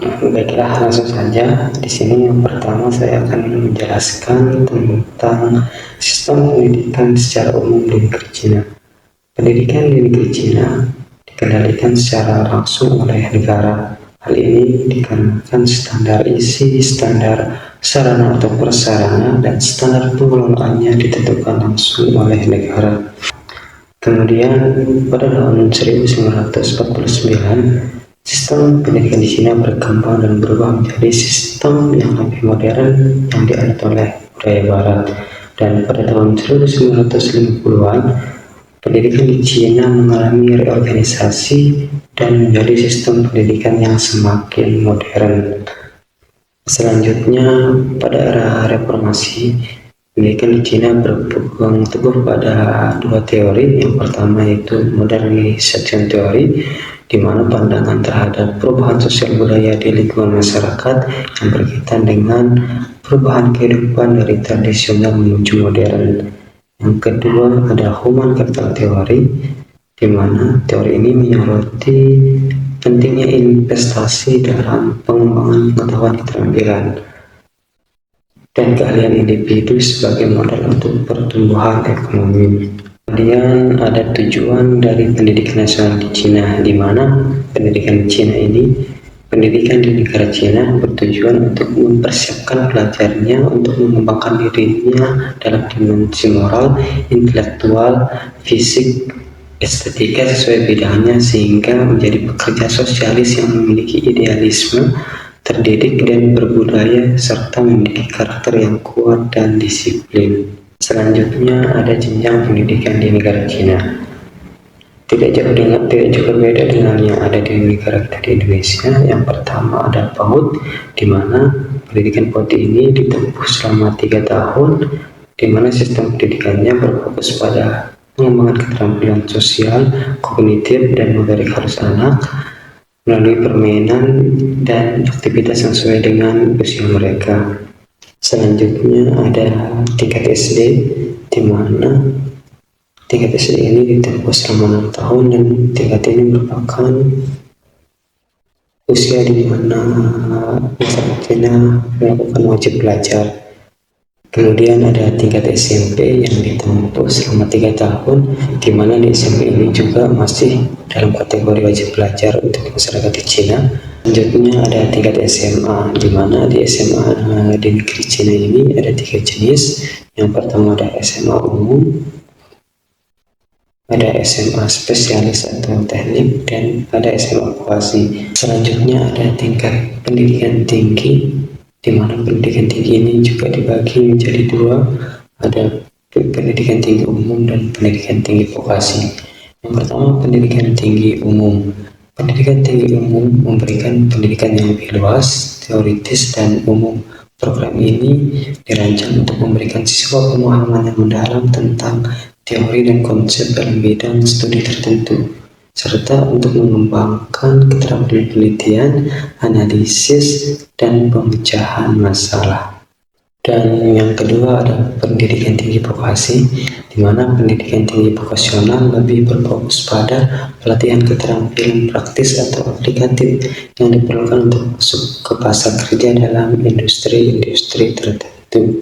Baiklah, langsung saja. Di sini yang pertama saya akan menjelaskan tentang sistem pendidikan secara umum di negeri Cina. Pendidikan di negeri Cina dikendalikan secara langsung oleh negara. Hal ini dikarenakan standar isi, standar sarana atau prasarana, dan standar pengelolaannya ditentukan langsung oleh negara. Kemudian pada tahun 1949, sistem pendidikan di China berkembang dan berubah menjadi sistem yang lebih modern yang dianut oleh budaya Barat. Dan pada tahun 1950-an, pendidikan di China mengalami reorganisasi dan menjadi sistem pendidikan yang semakin modern. Selanjutnya, pada era reformasi, pendidikan di China berpegang teguh pada dua teori. Yang pertama yaitu modernization theory, di mana pandangan terhadap perubahan sosial budaya di lingkungan masyarakat yang berkaitan dengan perubahan kehidupan dari tradisional menuju modern. Yang kedua ada human capital theory, di mana teori ini menyoroti pentingnya investasi dalam pengembangan pengetahuan keterampilan dan keahlian individu sebagai modal untuk pertumbuhan ekonomi. Kemudian ada tujuan dari pendidikan nasional di Cina, di mana pendidikan pendidikan di negara Cina bertujuan untuk mempersiapkan pelajarnya untuk mengembangkan dirinya dalam dimensi moral, intelektual, fisik, estetika sesuai bidangnya, sehingga menjadi pekerja sosialis yang memiliki idealisme, terdidik dan berbudaya, serta memiliki karakter yang kuat dan disiplin. Selanjutnya ada jenjang pendidikan di negara Cina. Tidak jauh berbeda dengan yang ada di negara kita di Indonesia. Yang pertama ada PAUD, di mana pendidikan PAUD ini ditempuh selama 3 tahun, di mana sistem pendidikannya berfokus pada pengembangan keterampilan sosial, kognitif, dan motorik halus anak melalui permainan dan aktivitas yang sesuai dengan usia mereka. Selanjutnya ada tingkat SD, di mana tingkat SD ini ditempuh selama 6 tahun, dan tingkat ini merupakan usia di mana masyarakat Cina melakukan wajib belajar. Kemudian ada tingkat SMP yang ditempuh selama 3 tahun, di mana di SMP ini juga masih dalam kategori wajib belajar untuk masyarakat di Cina. Selanjutnya ada tingkat SMA, di mana di SMA di negeri Cina ini ada 3 jenis. Yang pertama ada SMA umum, ada SMA spesialis atau teknik, dan ada SMA vokasi. Selanjutnya ada tingkat pendidikan tinggi, di mana pendidikan tinggi ini juga dibagi menjadi 2, ada pendidikan tinggi umum dan pendidikan tinggi vokasi. Yang pertama, pendidikan tinggi umum. Pendidikan tinggi umum memberikan pendidikan yang lebih luas, teoritis, dan umum. Program ini dirancang untuk memberikan siswa pemahaman yang mendalam tentang teori dan konsep dalam bidang studi tertentu, serta untuk mengembangkan keterampilan penelitian, analisis, dan pemecahan masalah. Dan yang kedua ada pendidikan tinggi vokasi, di mana pendidikan tinggi vokasional lebih berfokus pada pelatihan keterampilan praktis atau aplikatif yang diperlukan untuk masuk ke pasar kerja dalam industri-industri tertentu.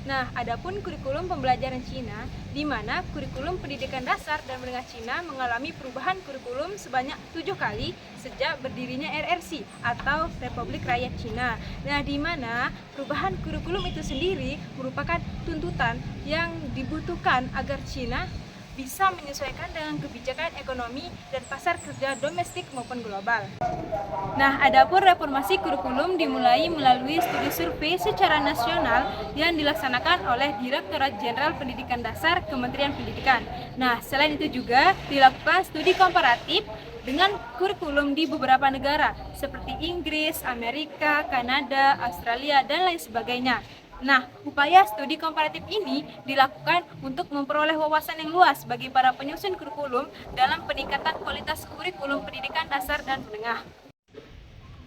Nah, adapun kurikulum pembelajaran Cina, di mana kurikulum pendidikan dasar dan menengah Cina mengalami perubahan kurikulum sebanyak 7 kali sejak berdirinya RRC atau Republik Rakyat Cina. Nah, di mana perubahan kurikulum itu sendiri merupakan tuntutan yang dibutuhkan agar Cina bisa menyesuaikan dengan kebijakan ekonomi dan pasar kerja domestik maupun global. Nah, adapun reformasi kurikulum dimulai melalui studi survei secara nasional yang dilaksanakan oleh Direktorat Jenderal Pendidikan Dasar Kementerian Pendidikan. Nah, selain itu juga dilakukan studi komparatif dengan kurikulum di beberapa negara seperti Inggris, Amerika, Kanada, Australia, dan lain sebagainya. Nah, upaya studi komparatif ini dilakukan untuk memperoleh wawasan yang luas bagi para penyusun kurikulum dalam peningkatan kualitas kurikulum pendidikan dasar dan menengah.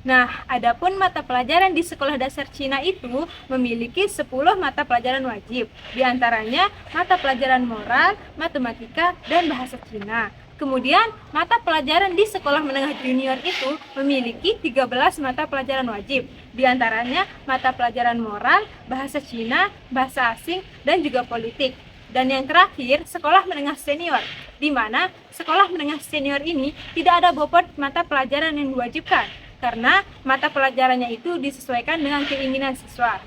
Nah, adapun mata pelajaran di sekolah dasar Cina itu memiliki 10 mata pelajaran wajib, di antaranya mata pelajaran moral, matematika, dan bahasa Cina. Kemudian, mata pelajaran di sekolah menengah junior itu memiliki 13 mata pelajaran wajib. Di antaranya mata pelajaran moral, bahasa Cina, bahasa asing, dan juga politik. Dan yang terakhir, sekolah menengah senior, di mana sekolah menengah senior ini tidak ada bobot mata pelajaran yang diwajibkan, karena mata pelajarannya itu disesuaikan dengan keinginan siswa.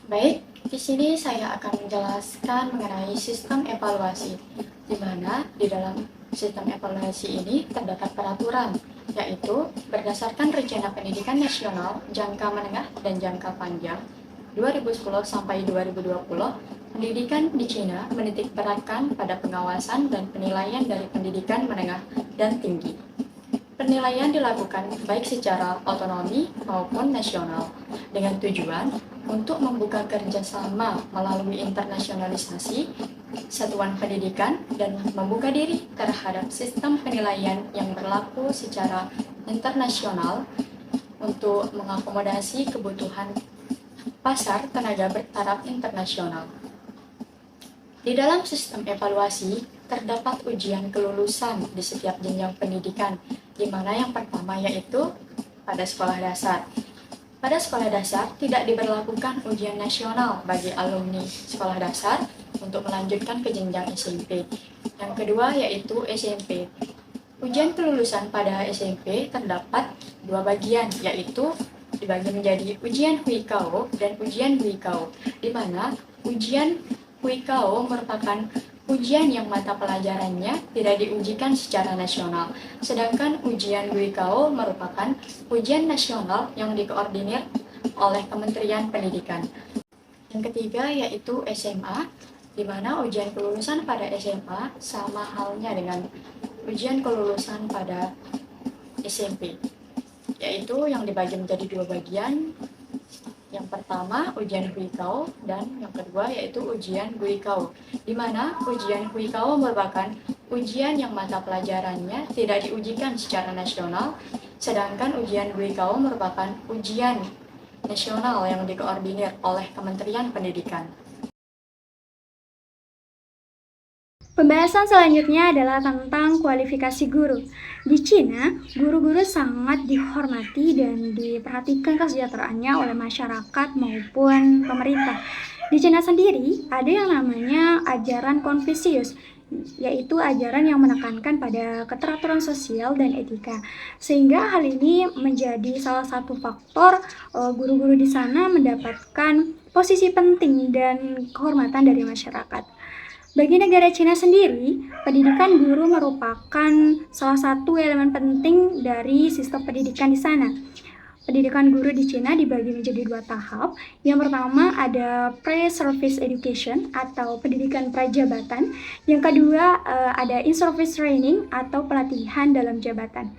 Baik, di sini saya akan menjelaskan mengenai sistem evaluasi, di mana di dalam sistem evaluasi ini terdapat peraturan, yaitu berdasarkan Rencana Pendidikan Nasional Jangka Menengah dan Jangka Panjang 2010 sampai 2020, pendidikan di Cina menitik beratkan pada pengawasan dan penilaian dari pendidikan menengah dan tinggi. Penilaian dilakukan baik secara otonomi maupun nasional, dengan tujuan untuk membuka kerjasama melalui internasionalisasi satuan pendidikan dan membuka diri terhadap sistem penilaian yang berlaku secara internasional untuk mengakomodasi kebutuhan pasar tenaga bertaraf internasional. Di dalam sistem evaluasi, terdapat ujian kelulusan di setiap jenjang pendidikan, di mana yang pertama yaitu pada sekolah dasar. Pada sekolah dasar tidak diberlakukan ujian nasional bagi alumni sekolah dasar untuk melanjutkan ke jenjang SMP. Yang kedua yaitu SMP. Ujian kelulusan pada SMP terdapat dua bagian, yaitu dibagi menjadi ujian Huikao dan ujian Huikao, di mana ujian Huikao merupakan ujian yang mata pelajarannya tidak diujikan secara nasional, sedangkan ujian Huikao merupakan ujian nasional yang dikoordinir oleh Kementerian Pendidikan. Yang ketiga yaitu SMA, di mana ujian kelulusan pada SMA sama halnya dengan ujian kelulusan pada SMP, yaitu yang dibagi menjadi dua bagian. Yang pertama ujian Huikao dan yang kedua yaitu ujian Huikao, di mana ujian Huikao merupakan ujian yang mata pelajarannya tidak diujikan secara nasional, sedangkan ujian Huikao merupakan ujian nasional yang dikoordinir oleh Kementerian Pendidikan. Pembahasan selanjutnya adalah tentang kualifikasi guru. Di Cina, guru-guru sangat dihormati dan diperhatikan kesejahteraannya oleh masyarakat maupun pemerintah. Di Cina sendiri, ada yang namanya ajaran Konfusius, yaitu ajaran yang menekankan pada keteraturan sosial dan etika. Sehingga hal ini menjadi salah satu faktor guru-guru di sana mendapatkan posisi penting dan kehormatan dari masyarakat. Bagi negara Cina sendiri, pendidikan guru merupakan salah satu elemen penting dari sistem pendidikan di sana. Pendidikan guru di Cina dibagi menjadi dua tahap. Yang pertama ada pre-service education atau pendidikan prajabatan. Yang kedua ada in-service training atau pelatihan dalam jabatan.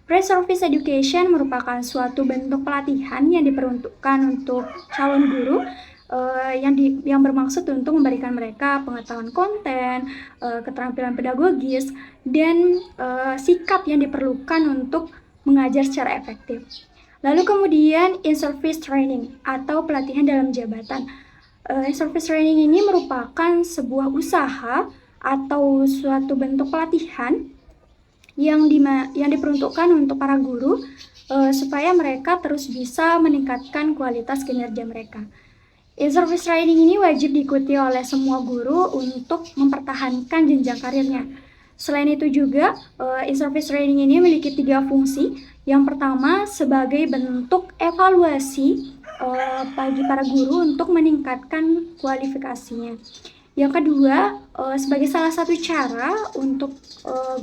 Pre-service education merupakan suatu bentuk pelatihan yang diperuntukkan untuk calon guru yang bermaksud untuk memberikan mereka pengetahuan konten, keterampilan pedagogis, dan sikap yang diperlukan untuk mengajar secara efektif. Lalu kemudian in-service training atau pelatihan dalam jabatan. In-service training ini merupakan sebuah usaha atau suatu bentuk pelatihan yang diperuntukkan untuk para guru supaya mereka terus bisa meningkatkan kualitas kinerja mereka. In-service training ini wajib diikuti oleh semua guru untuk mempertahankan jenjang karirnya. Selain itu juga, in-service training ini memiliki 3 fungsi. Yang pertama, sebagai bentuk evaluasi bagi para guru untuk meningkatkan kualifikasinya. Yang kedua, sebagai salah satu cara untuk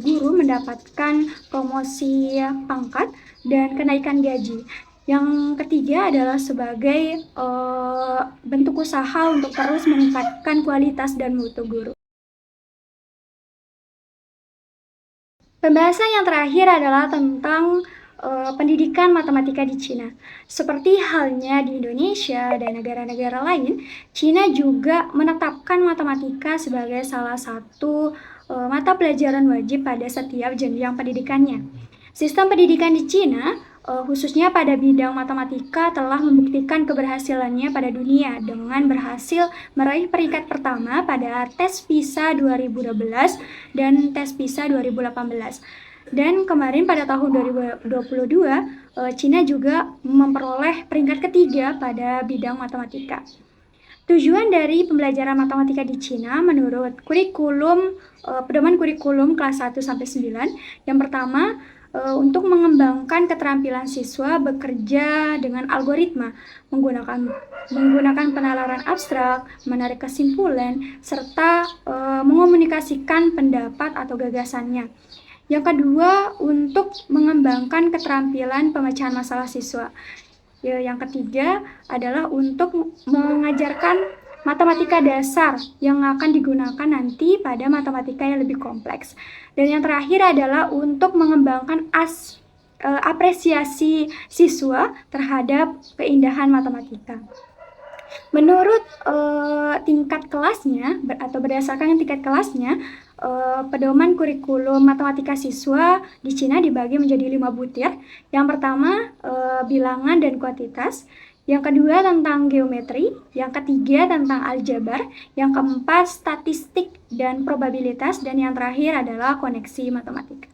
guru mendapatkan promosi pangkat dan kenaikan gaji. Yang ketiga adalah sebagai bentuk usaha untuk terus meningkatkan kualitas dan mutu guru. Pembahasan yang terakhir adalah tentang pendidikan matematika di Cina. Seperti halnya di Indonesia dan negara-negara lain, Cina juga menetapkan matematika sebagai salah satu mata pelajaran wajib pada setiap jenjang pendidikannya. Sistem pendidikan di Cina khususnya pada bidang matematika telah membuktikan keberhasilannya pada dunia dengan berhasil meraih peringkat pertama pada tes PISA 2012 dan tes PISA 2018. Dan kemarin pada tahun 2022, Cina juga memperoleh peringkat ketiga pada bidang matematika. Tujuan dari pembelajaran matematika di Cina menurut pedoman kurikulum kelas 1 sampai 9, yang pertama untuk mengembangkan keterampilan siswa bekerja dengan algoritma, menggunakan penalaran abstrak, menarik kesimpulan, serta mengomunikasikan pendapat atau gagasannya. Yang kedua, untuk mengembangkan keterampilan pemecahan masalah siswa. Yang ketiga adalah untuk mengajarkan matematika dasar yang akan digunakan nanti pada matematika yang lebih kompleks. Dan yang terakhir adalah untuk mengembangkan apresiasi siswa terhadap keindahan matematika. Menurut tingkat kelasnya atau berdasarkan tingkat kelasnya, pedoman kurikulum matematika siswa di Cina dibagi menjadi 5 butir. Yang pertama bilangan dan kuantitas, yang kedua tentang geometri, yang ketiga tentang aljabar, yang keempat statistik dan probabilitas, dan yang terakhir adalah koneksi matematika.